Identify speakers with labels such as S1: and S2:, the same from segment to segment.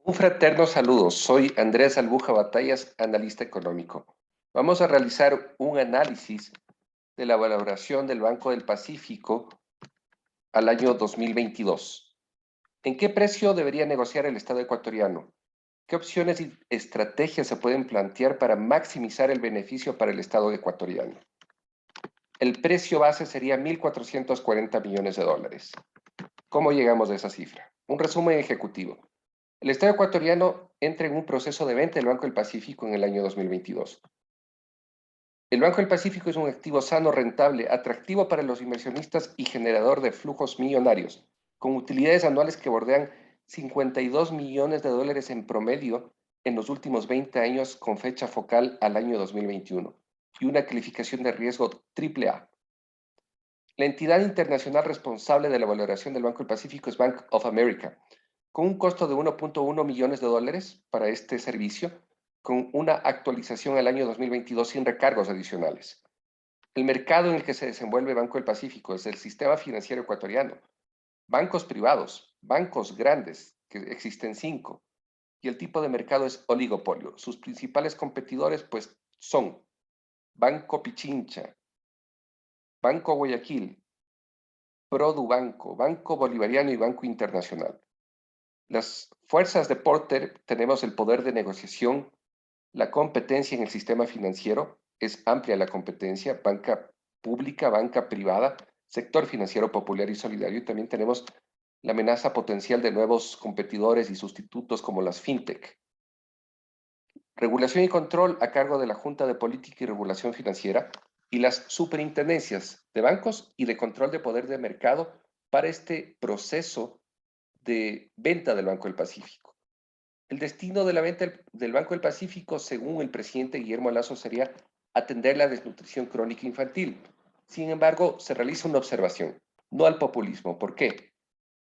S1: Un fraterno saludo, soy Andrés Albuja Batallas, analista económico. Vamos a realizar un análisis de la valoración del Banco del Pacífico al año 2022. ¿En qué precio debería negociar el Estado ecuatoriano? ¿Qué opciones y estrategias se pueden plantear para maximizar el beneficio para el Estado ecuatoriano? El precio base sería 1.440 millones de dólares. ¿Cómo llegamos a esa cifra? Un resumen ejecutivo. El Estado ecuatoriano entra en un proceso de venta del Banco del Pacífico en el año 2022. El Banco del Pacífico es un activo sano, rentable, atractivo para los inversionistas y generador de flujos millonarios, con utilidades anuales que bordean 52 millones de dólares en promedio en los últimos 20 años con fecha focal al año 2021 y una calificación de riesgo AAA. La entidad internacional responsable de la valoración del Banco del Pacífico es Bank of America, con un costo de 1.1 millones de dólares para este servicio, con una actualización al año 2022 sin recargos adicionales. El mercado en el que se desenvuelve Banco del Pacífico es el sistema financiero ecuatoriano, bancos privados, bancos grandes, que existen 5, y el tipo de mercado es oligopolio. Sus principales competidores pues son Banco Pichincha, Banco Guayaquil, Produbanco, Banco Bolivariano y Banco Internacional. Las fuerzas de Porter tenemos el poder de negociación, la competencia en el sistema financiero, es amplia la competencia, banca pública, banca privada, sector financiero popular y solidario, y también tenemos la amenaza potencial de nuevos competidores y sustitutos como las fintech. Regulación y control a cargo de la Junta de Política y Regulación Financiera y las superintendencias de bancos y de control de poder de mercado para este proceso de venta del Banco del Pacífico. El destino de la venta del Banco del Pacífico, según el presidente Guillermo Lasso, sería atender la desnutrición crónica infantil. Sin embargo, se realiza una observación, no al populismo. ¿Por qué?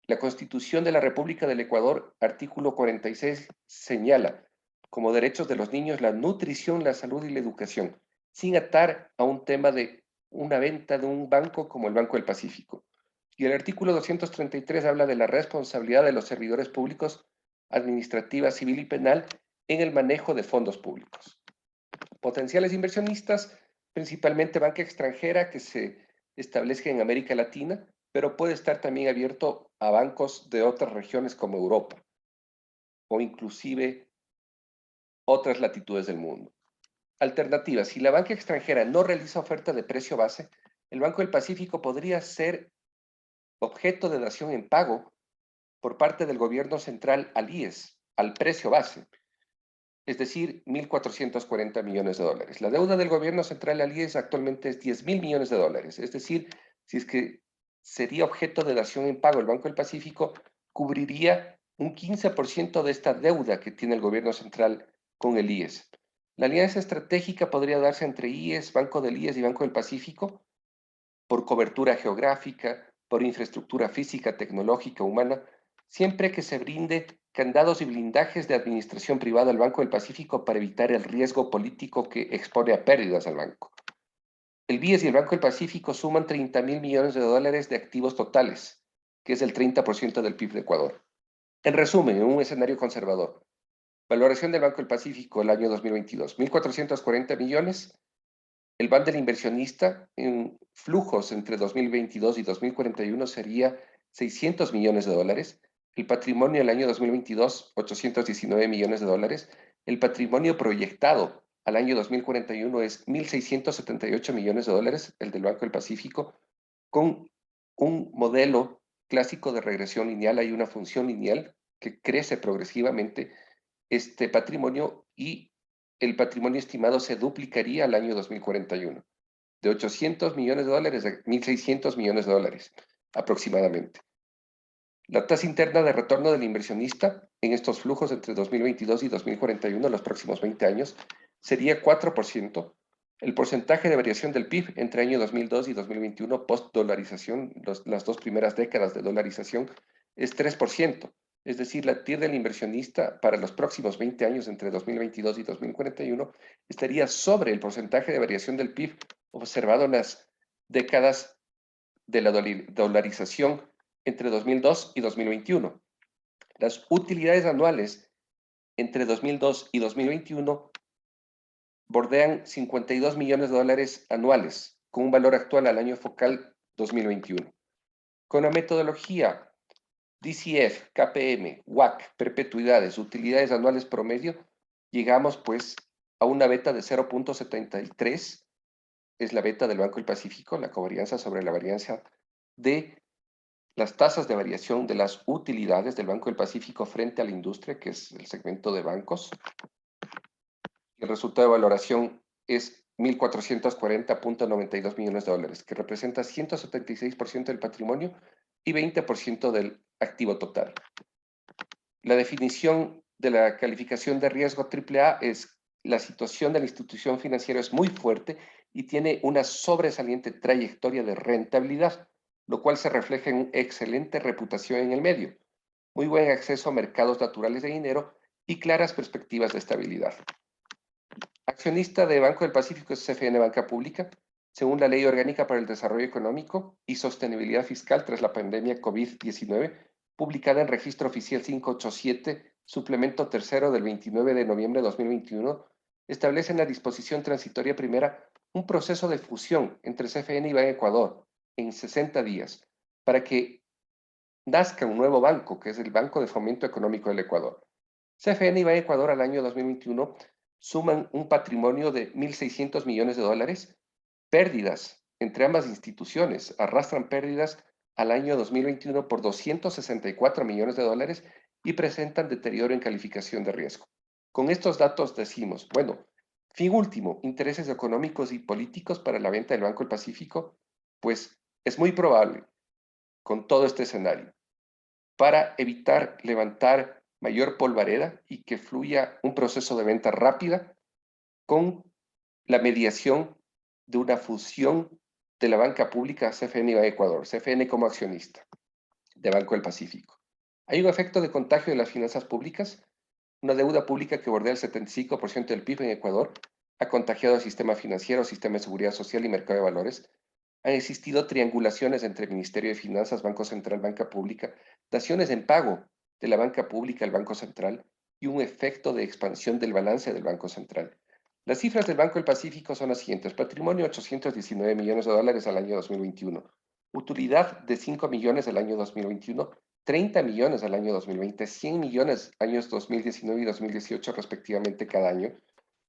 S1: La Constitución de la República del Ecuador, artículo 46, señala como derechos de los niños la nutrición, la salud y la educación, sin atar a un tema de una venta de un banco como el Banco del Pacífico. Y el artículo 233 habla de la responsabilidad de los servidores públicos, administrativa, civil y penal en el manejo de fondos públicos. Potenciales inversionistas, principalmente banca extranjera que se establezca en América Latina, pero puede estar también abierto a bancos de otras regiones como Europa o inclusive otras latitudes del mundo. Alternativa, si la banca extranjera no realiza oferta de precio base, el Banco del Pacífico podría ser objeto de dación en pago por parte del gobierno central al IES, al precio base, es decir, 1.440 millones de dólares. La deuda del gobierno central al IES actualmente es 10.000 millones de dólares, es decir, si es que sería objeto de dación en pago, el Banco del Pacífico cubriría un 15% de esta deuda que tiene el gobierno central con el IES. La alianza estratégica podría darse entre IES, Banco del IES y Banco del Pacífico por cobertura geográfica, por infraestructura física, tecnológica, humana, siempre que se brinde candados y blindajes de administración privada al Banco del Pacífico para evitar el riesgo político que expone a pérdidas al banco. El BIES y el Banco del Pacífico suman 30.000 millones de dólares de activos totales, que es el 30% del PIB de Ecuador. En resumen, en un escenario conservador, valoración del Banco del Pacífico el año 2022, 1.440 millones. El BAN del inversionista en flujos entre 2022 y 2041 sería 600 millones de dólares. El patrimonio del año 2022, 819 millones de dólares. El patrimonio proyectado al año 2041 es 1.678 millones de dólares, el del Banco del Pacífico, con un modelo clásico de regresión lineal. Hay una función lineal que crece progresivamente este patrimonio y el patrimonio estimado se duplicaría al año 2041, de 800 millones de dólares a 1.600 millones de dólares aproximadamente. La tasa interna de retorno del inversionista en estos flujos entre 2022 y 2041, los próximos 20 años, sería 4%. El porcentaje de variación del PIB entre año 2002 y 2021 post-dolarización, las dos primeras décadas de dolarización, es 3%. Es decir, la TIR del inversionista para los próximos 20 años entre 2022 y 2041 estaría sobre el porcentaje de variación del PIB observado en las décadas de la dolarización entre 2002 y 2021. Las utilidades anuales entre 2002 y 2021 bordean 52 millones de dólares anuales, con un valor actual al año focal 2021. Con la metodología DCF, KPM, WACC, perpetuidades, utilidades anuales promedio, llegamos pues a una beta de 0.73, es la beta del Banco del Pacífico, la covarianza sobre la varianza de las tasas de variación de las utilidades del Banco del Pacífico frente a la industria, que es el segmento de bancos. El resultado de valoración es 1.440.92 millones de dólares, que representa 176% del patrimonio y 20% del activo total. La definición de la calificación de riesgo AAA es: la situación de la institución financiera es muy fuerte y tiene una sobresaliente trayectoria de rentabilidad, lo cual se refleja en una excelente reputación en el medio, muy buen acceso a mercados naturales de dinero y claras perspectivas de estabilidad. Accionista de Banco del Pacífico es CFN Banca Pública, según la Ley Orgánica para el Desarrollo Económico y Sostenibilidad Fiscal tras la pandemia COVID-19, publicada en Registro Oficial 587, suplemento tercero del 29 de noviembre de 2021, establece en la disposición transitoria primera un proceso de fusión entre CFN y Banco Ecuador en 60 días para que nazca un nuevo banco, que es el Banco de Fomento Económico del Ecuador. CFN y Banco Ecuador al año 2021 suman un patrimonio de 1.600 millones de dólares. Pérdidas entre ambas instituciones arrastran pérdidas al año 2021 por 264 millones de dólares y presentan deterioro en calificación de riesgo. Con estos datos decimos, bueno, fin último, intereses económicos y políticos para la venta del Banco del Pacífico, pues es muy probable, con todo este escenario, para evitar levantar mayor polvareda y que fluya un proceso de venta rápida con la mediación de una fusión de la banca pública CFN y Banco Ecuador, CFN como accionista de Banco del Pacífico. Hay un efecto de contagio de las finanzas públicas. Una deuda pública que bordea el 75% del PIB en Ecuador ha contagiado al sistema financiero, sistema de seguridad social y mercado de valores. Han existido triangulaciones entre el Ministerio de Finanzas, Banco Central, Banca Pública, daciones en pago de la banca pública al Banco Central y un efecto de expansión del balance del Banco Central. Las cifras del Banco del Pacífico son las siguientes: patrimonio 819 millones de dólares al año 2021, utilidad de 5 millones al año 2021, 30 millones al año 2020, 100 millones años 2019 y 2018 respectivamente cada año.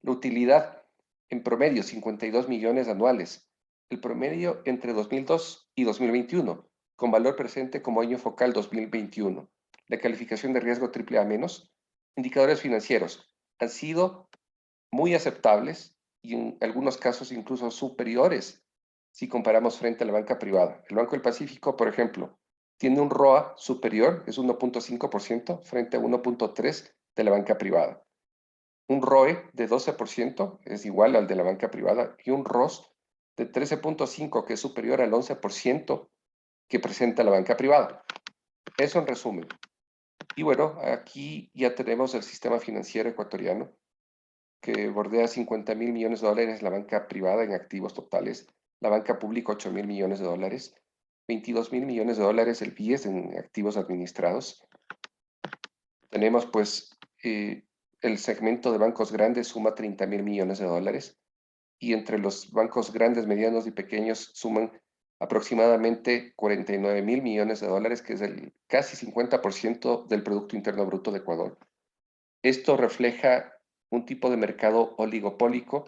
S1: La utilidad en promedio 52 millones anuales, el promedio entre 2002 y 2021, con valor presente como año focal 2021. La calificación de riesgo AAA-, indicadores financieros han sido muy aceptables y en algunos casos incluso superiores si comparamos frente a la banca privada. El Banco del Pacífico, por ejemplo, tiene un ROA superior, es 1.5% frente a 1.3% de la banca privada. Un ROE de 12% es igual al de la banca privada y un ROS de 13.5%, que es superior al 11% que presenta la banca privada. Eso en resumen. Y bueno, aquí ya tenemos el sistema financiero ecuatoriano, que bordea 50.000 millones de dólares la banca privada en activos totales, la banca pública 8.000 millones de dólares, 22.000 millones de dólares el BIES en activos administrados. Tenemos pues el segmento de bancos grandes suma 30.000 millones de dólares y entre los bancos grandes, medianos y pequeños suman aproximadamente 49.000 millones de dólares, que es el casi 50% del Producto Interno Bruto de Ecuador. Esto refleja un tipo de mercado oligopólico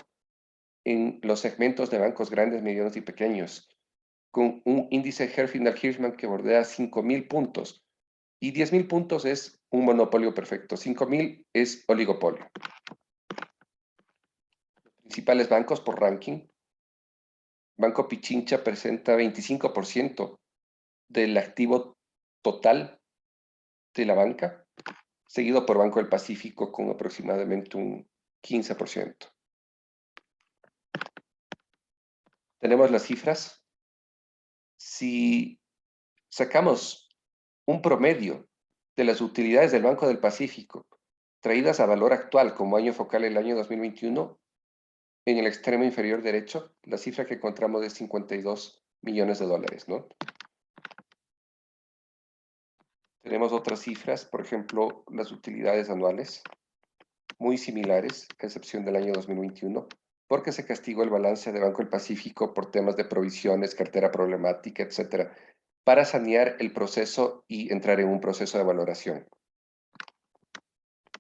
S1: en los segmentos de bancos grandes, medianos y pequeños, con un índice Herfindahl-Hirschman que bordea 5.000 puntos, y 10.000 puntos es un monopolio perfecto, 5.000 es oligopolio. Principales bancos por ranking. Banco Pichincha presenta 25% del activo total de la banca, seguido por Banco del Pacífico con aproximadamente un 15%. Tenemos las cifras. Si sacamos un promedio de las utilidades del Banco del Pacífico traídas a valor actual como año focal el año 2021, en el extremo inferior derecho, la cifra que encontramos es 52 millones de dólares, ¿no? Tenemos otras cifras, por ejemplo, las utilidades anuales. muy similares, a excepción del año 2021, porque se castigó el balance de Banco del Pacífico por temas de provisiones, cartera problemática, etcétera, para sanear el proceso y entrar en un proceso de valoración.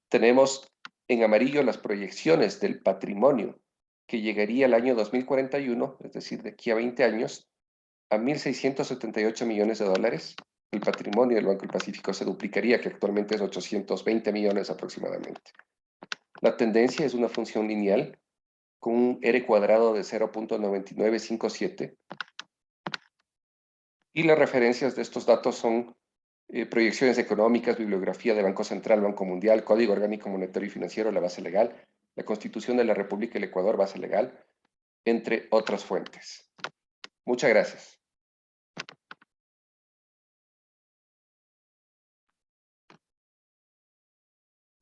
S1: Tenemos en amarillo las proyecciones del patrimonio, que llegaría al año 2041, es decir, de aquí a 20 años, a 1.678 millones de dólares. El patrimonio del Banco del Pacífico se duplicaría, que actualmente es 820 millones aproximadamente. La tendencia es una función lineal con un R cuadrado de 0.9957. Y las referencias de estos datos son proyecciones económicas, bibliografía de Banco Central, Banco Mundial, Código Orgánico Monetario y Financiero, la base legal, la Constitución de la República del Ecuador, base legal, entre otras fuentes. Muchas gracias.